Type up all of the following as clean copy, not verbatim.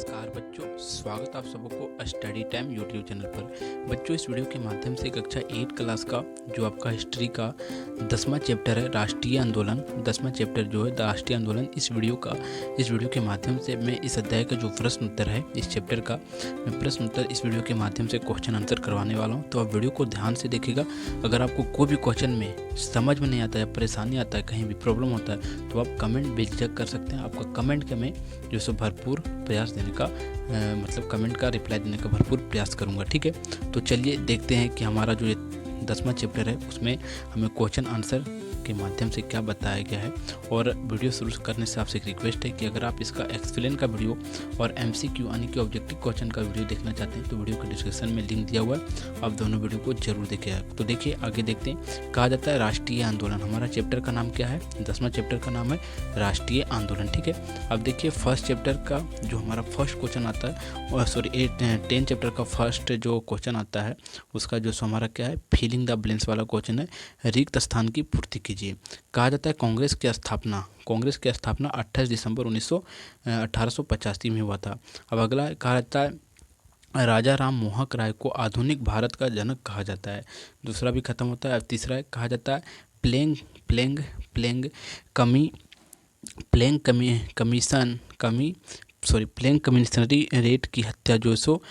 नमस्कार बच्चों, स्वागत आप सबको स्टडी टाइम यूट्यूब चैनल पर। बच्चों, इस वीडियो के माध्यम से कक्षा 8 क्लास का जो आपका हिस्ट्री का 10वां चैप्टर है राष्ट्रीय आंदोलन, 10वां चैप्टर जो है राष्ट्रीय आंदोलन, इस वीडियो के माध्यम से मैं इस अध्याय का जो प्रश्न उत्तर है इस चैप्टर का मैं प्रश्न उत्तर इस वीडियो के माध्यम से क्वेश्चन आंसर करवाने वाला हूँ। तो आप वीडियो को ध्यान से देखिएगा। अगर आपको कोई भी क्वेश्चन में समझ में नहीं आता है, परेशानी आता है, कहीं भी प्रॉब्लम होता है तो आप कमेंट बेझिझक कर सकते हैं। आपका कमेंट के मैं जो सो भरपूर प्रयास देने का मतलब कमेंट का रिप्लाई देने का भरपूर प्रयास करूंगा। ठीक है, तो चलिए देखते हैं कि हमारा जो ये 10वां चैप्टर है उसमें हमें क्वेश्चन आंसर के माध्यम से क्या बताया गया है। और वीडियो शुरू करने से आपसे एक रिक्वेस्ट है कि अगर आप इसका एक्सप्लेन का वीडियो और MCQ यानी कि ऑब्जेक्टिव क्वेश्चन का वीडियो देखना चाहते हैं तो वीडियो के डिस्क्रिप्शन में लिंक दिया हुआ है, आप दोनों वीडियो को जरूर देखिएगा। तो देखिए आगे देखते हैं। कहा जाता है राष्ट्रीय आंदोलन, हमारा चैप्टर का नाम क्या है? 10वां चैप्टर का नाम है राष्ट्रीय आंदोलन। ठीक है, अब देखिए फर्स्ट चैप्टर का जो हमारा फर्स्ट क्वेश्चन आता है, और सॉरी 10 चैप्टर का फर्स्ट जो क्वेश्चन आता है उसका जो सो हमारा क्या है, फिलिंग द ब्लैंक्स वाला क्वेश्चन है, रिक्त स्थान की पूर्ति कीजिए। कहा जाता है कांग्रेस की स्थापना 28 दिसंबर 1885 में हुआ था। अब अगला कहा जाता है राजा राम मोहन राय को आधुनिक भारत का जनक कहा जाता है। दूसरा भी खत्म होता है। अब तीसरा है, कहा जाता है प्लेंग प्लेंग प्लेंग कमी प्लेंग कमी कमीशन कमी सॉरी प्लेंग कमिश्नरी रेट की हत्या जो सो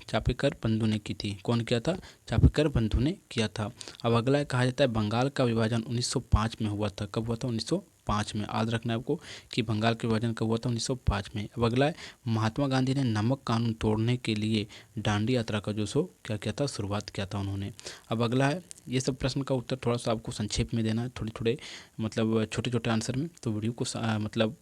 चापेकर बंधु ने की थी। कौन किया था? चापेकर बंधु ने किया था। अब अगला है, कहा जाता है बंगाल का विभाजन 1905 में हुआ था। कब हुआ था? 1905 में। याद रखना है आपको कि बंगाल का विभाजन कब हुआ था? 1905 में। अब अगला है, महात्मा गांधी ने नमक कानून तोड़ने के लिए दांडी यात्रा का जो सो क्या किया था? शुरुआत किया था उन्होंने। अब अगला है, ये सब प्रश्न का उत्तर थोड़ा सा आपको संक्षेप में देना है, थोड़े मतलब छोटे छोटे आंसर में। तो वीडियो को मतलब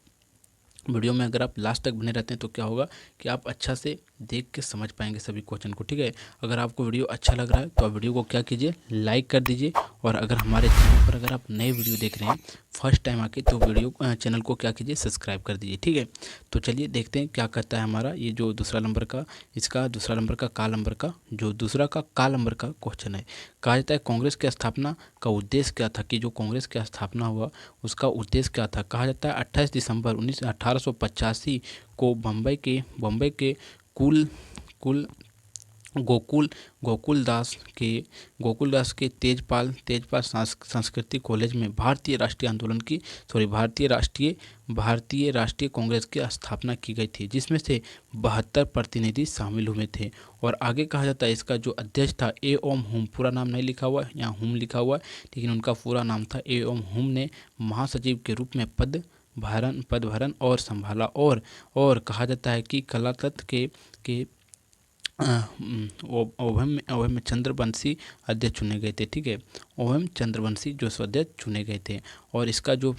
वीडियो में अगर आप लास्ट तक बने रहते हैं तो क्या होगा कि आप अच्छा से देख के समझ पाएंगे सभी क्वेश्चन को। ठीक है, अगर आपको वीडियो अच्छा लग रहा है तो आप वीडियो को क्या कीजिए, लाइक कर दीजिए। और अगर हमारे चैनल पर अगर आप नए वीडियो देख रहे हैं फर्स्ट टाइम आके तो वीडियो चैनल को क्या कीजिए, सब्सक्राइब कर दीजिए। ठीक है, तो चलिए देखते हैं क्या कहता है हमारा ये जो दूसरा नंबर का काल नंबर का क्वेश्चन है। कहा जाता है कांग्रेस की स्थापना का उद्देश्य क्या था, कि जो कांग्रेस की स्थापना हुआ उसका उद्देश्य क्या था। कहा जाता है 28 दिसंबर 1885 को बम्बई के कुल कुल गोकुल गोकुल दास के तेजपाल सांस्कृतिक कॉलेज में भारतीय राष्ट्रीय कांग्रेस की स्थापना की गई थी, जिसमें से 72 प्रतिनिधि शामिल हुए थे। और आगे कहा जाता है इसका जो अध्यक्ष था ए ओम हुम, पूरा नाम नहीं लिखा हुआ है, यहाँ हुम लिखा हुआ है लेकिन उनका पूरा नाम था ए ओम हुम, ने महासचिव के रूप में पदभारण और संभाला। और कहा जाता है कि कला तत्व के ओवम चंद्रवंशी अध्यक्ष चुने गए थे। ठीक है, ओवम चंद्रवंशी जो अध्यक्ष चुने गए थे। और इसका जो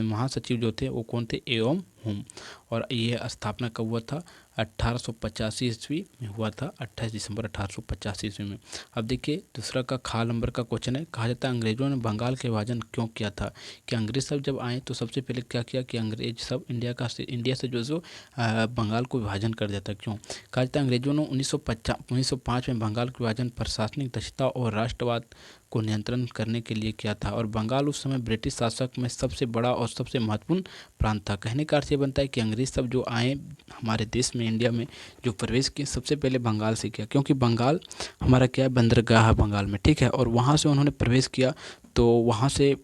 महासचिव जो थे वो कौन थे? एवं हुम। और ये स्थापना कब हुआ था? 1885 ईस्वी में हुआ था, 28 दिसंबर 1885 ईस्वी में। अब देखिए दूसरा का खा नंबर का क्वेश्चन है। कहा जाता है अंग्रेजों ने बंगाल के विभाजन क्यों किया था, कि अंग्रेज सब जब आए तो सबसे पहले क्या किया कि अंग्रेज सब इंडिया से जो बंगाल को विभाजन कर दिया था। क्यों? कहा जाता है अंग्रेजों ने 1905 में बंगाल के विभाजन प्रशासनिक दक्षता और राष्ट्रवाद को नियंत्रण करने के लिए किया था। और बंगाल उस समय ब्रिटिश शासक में सबसे बड़ा और सबसे महत्वपूर्ण प्रांत था। कहने का अर्थ ये बनता है कि अंग्रेज सब जो आए हमारे देश में, इंडिया में जो प्रवेश किए सबसे पहले बंगाल से किया, क्योंकि बंगाल हमारा क्या है, बंदरगाह है बंगाल में। ठीक है, और वहाँ से उन्होंने प्रवेश किया तो वहाँ से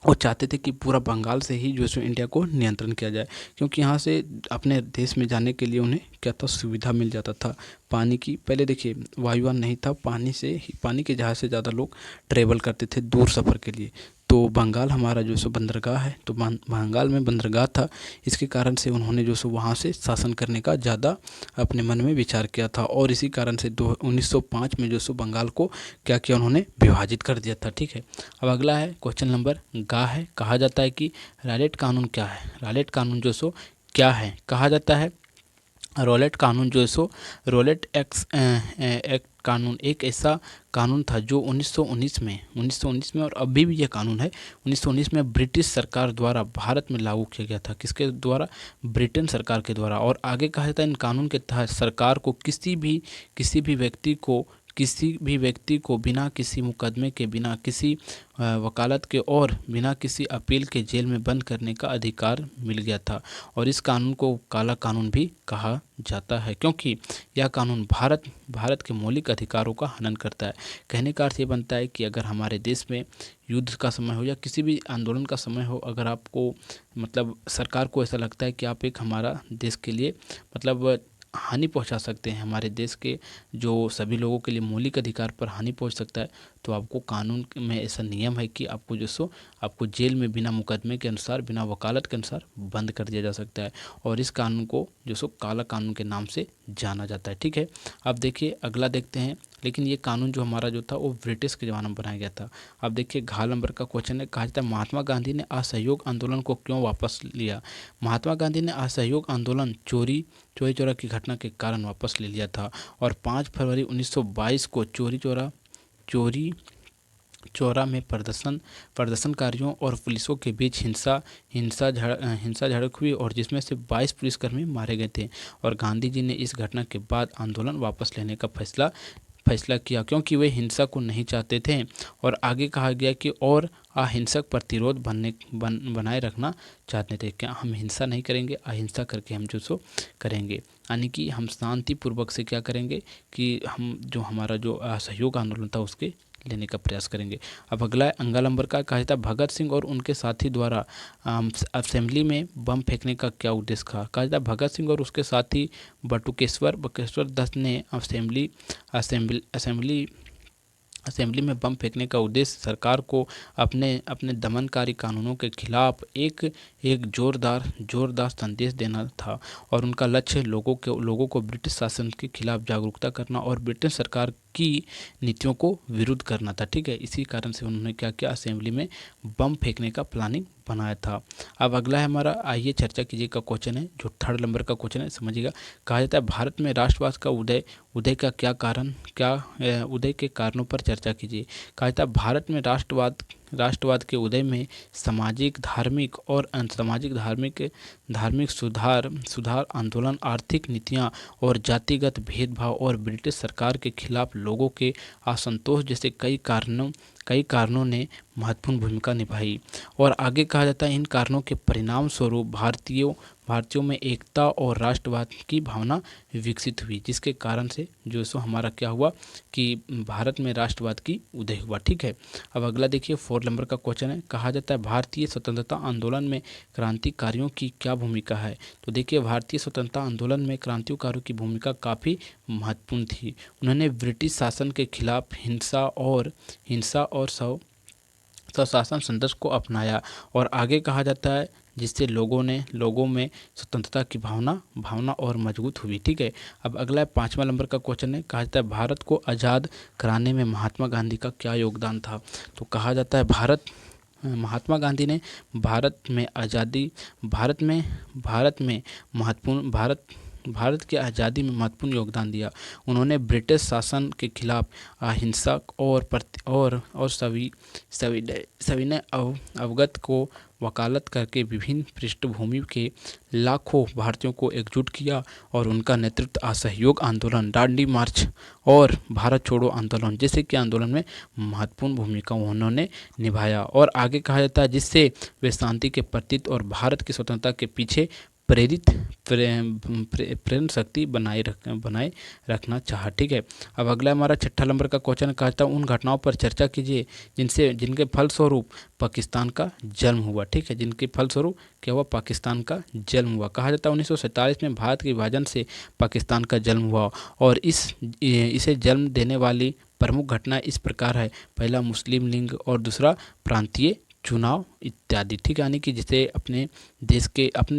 वो चाहते थे कि पूरा बंगाल से ही जो है इंडिया को नियंत्रण किया जाए, क्योंकि यहाँ से अपने देश में जाने के लिए उन्हें क्या था, सुविधा मिल जाता था पानी की। पहले देखिए वायुयान नहीं था, पानी के जहाज़ से ज़्यादा लोग ट्रेवल करते थे दूर सफ़र के लिए। तो बंगाल हमारा जो सो बंदरगाह है, तो बंगाल में बंदरगाह था, इसके कारण से उन्होंने जो सो वहाँ से शासन करने का ज़्यादा अपने मन में विचार किया था। और इसी कारण से 1905 में जो सो बंगाल को क्या किया, उन्होंने विभाजित कर दिया था। ठीक है, अब अगला है क्वेश्चन नंबर गा है। कहा जाता है कि रॉलेट कानून क्या है? रॉलेट कानून जो सो क्या है? कहा जाता है रॉलेट कानून जो सो रॉलेट एक्ट कानून एक ऐसा कानून था जो 1919 में और अभी भी यह कानून है, 1919 में ब्रिटिश सरकार द्वारा भारत में लागू किया गया था। किसके द्वारा? ब्रिटेन सरकार के द्वारा। और आगे कहा जाता है इन कानून के तहत सरकार को किसी भी व्यक्ति को किसी भी व्यक्ति को बिना किसी मुकदमे के, बिना किसी वकालत के और बिना किसी अपील के जेल में बंद करने का अधिकार मिल गया था। और इस कानून को काला कानून भी कहा जाता है, क्योंकि यह कानून भारत के मौलिक अधिकारों का हनन करता है। कहने का अर्थ ये बनता है कि अगर हमारे देश में युद्ध का समय हो या किसी भी आंदोलन का समय हो, अगर आपको मतलब सरकार को ऐसा लगता है कि आप एक हमारा देश के लिए मतलब हानि पहुंचा सकते हैं, हमारे देश के जो सभी लोगों के लिए मौलिक अधिकार पर हानि पहुंच सकता है, तो आपको कानून में ऐसा नियम है कि आपको आपको जेल में बिना मुकदमे के अनुसार, बिना वकालत के अनुसार बंद कर दिया जा सकता है। और इस कानून को काला कानून के नाम से जाना जाता है। ठीक है, अब देखिए अगला देखते हैं। लेकिन ये कानून जो हमारा जो था वो ब्रिटिश के ज़माने में बनाया गया था। अब देखिए घ नंबर का क्वेश्चन है, कहा जाता है महात्मा गांधी ने असहयोग आंदोलन को क्यों वापस लिया। महात्मा गांधी ने असहयोग आंदोलन चोरी चौरा की घटना के कारण वापस ले लिया था। और 5 फरवरी 1922 को चोरी चौरा में प्रदर्शनकारियों और पुलिसों के बीच हिंसा झड़प हुई और जिसमें से 22 पुलिसकर्मी मारे गए थे। और गांधी जी ने इस घटना के बाद आंदोलन वापस लेने का फैसला किया, क्योंकि वे हिंसा को नहीं चाहते थे। और आगे कहा गया कि और अहिंसक प्रतिरोध बनाए रखना चाहते थे। क्या हम हिंसा नहीं करेंगे, अहिंसा करके हम करेंगे, यानी कि हम शांतिपूर्वक से क्या करेंगे कि हम जो हमारा जो असहयोग आंदोलन था उसके लेने का प्रयास करेंगे। अब अगला अंगा नंबर का कहा जाता है भगत सिंह और उनके साथी द्वारा असेंबली में बम फेंकने का क्या उद्देश्य था। कहा जाता है भगत सिंह और उसके साथी बटुकेश्वर दत्त ने असेंबली में बम फेंकने का उद्देश्य सरकार को अपने दमनकारी कानूनों के खिलाफ एक जोरदार संदेश देना था। और उनका लक्ष्य लोगों को ब्रिटिश शासन के खिलाफ जागरूकता करना और ब्रिटिश सरकार की नीतियों को विरुद्ध करना था। ठीक है, इसी कारण से उन्होंने क्या किया, असेंबली में बम फेंकने का प्लानिंग बनाया था। अब अगला है हमारा आइए चर्चा कीजिए का क्वेश्चन है, जो 3rd नंबर का क्वेश्चन है, समझिएगा। कहा जाता है भारत में राष्ट्रवाद का उदय का उदय के कारणों पर चर्चा कीजिए। कहा जाता है भारत में राष्ट्रवाद के उदय में सामाजिक धार्मिक सुधार आंदोलन, आर्थिक नीतियां और जातिगत भेदभाव और ब्रिटिश सरकार के खिलाफ लोगों के असंतोष जैसे कई कारणों ने महत्वपूर्ण भूमिका निभाई। और आगे कहा जाता है इन कारणों के परिणाम स्वरूप भारतीयों में एकता और राष्ट्रवाद की भावना विकसित हुई, जिसके कारण से हमारा क्या हुआ कि भारत में राष्ट्रवाद की उदय हुआ। ठीक है, अब अगला देखिए 4 नंबर का क्वेश्चन है। कहा जाता है भारतीय स्वतंत्रता आंदोलन में क्रांतिकारियों की क्या भूमिका है। तो देखिए भारतीय स्वतंत्रता आंदोलन में क्रांतिकारियों की भूमिका काफ़ी महत्वपूर्ण थी। उन्होंने ब्रिटिश शासन के खिलाफ हिंसा और स्वशासन संदेश को अपनाया। और आगे कहा जाता है जिससे लोगों में स्वतंत्रता की भावना और मजबूत हुई। ठीक है, अब अगला 5वां नंबर का क्वेश्चन है। कहा जाता है भारत को आज़ाद कराने में महात्मा गांधी का क्या योगदान था। तो कहा जाता है महात्मा गांधी ने भारत की आज़ादी में महत्वपूर्ण योगदान दिया। उन्होंने ब्रिटिश शासन के खिलाफ अहिंसक और सविनय अवगत को वकालत करके विभिन्न पृष्ठभूमि के लाखों भारतीयों को एकजुट किया। और उनका नेतृत्व असहयोग आंदोलन, दांडी मार्च और भारत छोड़ो आंदोलन जैसे कि आंदोलन में महत्वपूर्ण भूमिका उन्होंने निभाया। और आगे कहा जाता है जिससे वे शांति के प्रतीक और भारत की स्वतंत्रता के पीछे प्रेरण शक्ति बनाए रखना चाहा। ठीक है, अब अगला हमारा 6ठा नंबर का क्वेश्चन कहता है उन घटनाओं पर चर्चा कीजिए जिनके फलस्वरूप पाकिस्तान का जन्म हुआ। ठीक है, जिनके फलस्वरूप क्या हुआ, पाकिस्तान का जन्म हुआ। कहा जाता है 1947 में भारत के विभाजन से पाकिस्तान का जन्म हुआ। और इसे जन्म देने वाली प्रमुख घटना इस प्रकार है। पहला मुस्लिम लीग और दूसरा प्रांतीय चुनाव इत्यादि। ठीक है, यानी कि जिसे अपने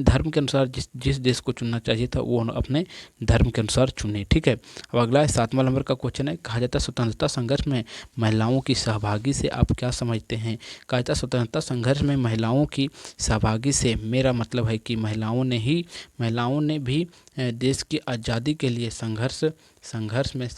धर्म के अनुसार जिस देश को चुनना चाहिए था वो अपने धर्म के अनुसार चुने। ठीक है, अब अगला 7वां नंबर का क्वेश्चन है। कहा जाता है स्वतंत्रता संघर्ष में महिलाओं की सहभागी से आप क्या समझते हैं। कहा जाता है स्वतंत्रता संघर्ष में महिलाओं की सहभागी से मेरा मतलब है कि महिलाओं ने भी देश की आज़ादी के लिए संघर्ष में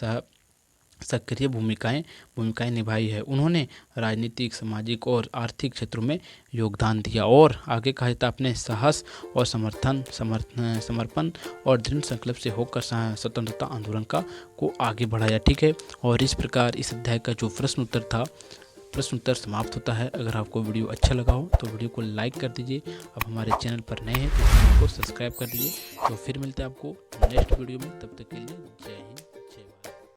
सक्रिय भूमिकाएं निभाई है। उन्होंने राजनीतिक, सामाजिक और आर्थिक क्षेत्रों में योगदान दिया। और आगे कहा जाता है अपने साहस और समर्पण और दृढ़ संकल्प से होकर स्वतंत्रता आंदोलन को आगे बढ़ाया। ठीक है, और इस प्रकार इस अध्याय का जो प्रश्न उत्तर समाप्त होता है। अगर आपको वीडियो अच्छा लगा हो तो वीडियो को लाइक कर दीजिए। अब हमारे चैनल पर नए हैं तो चैनल को सब्सक्राइब कर दीजिए। तो फिर मिलते हैं आपको नेक्स्ट वीडियो में, तब तक के लिए जय हिंद।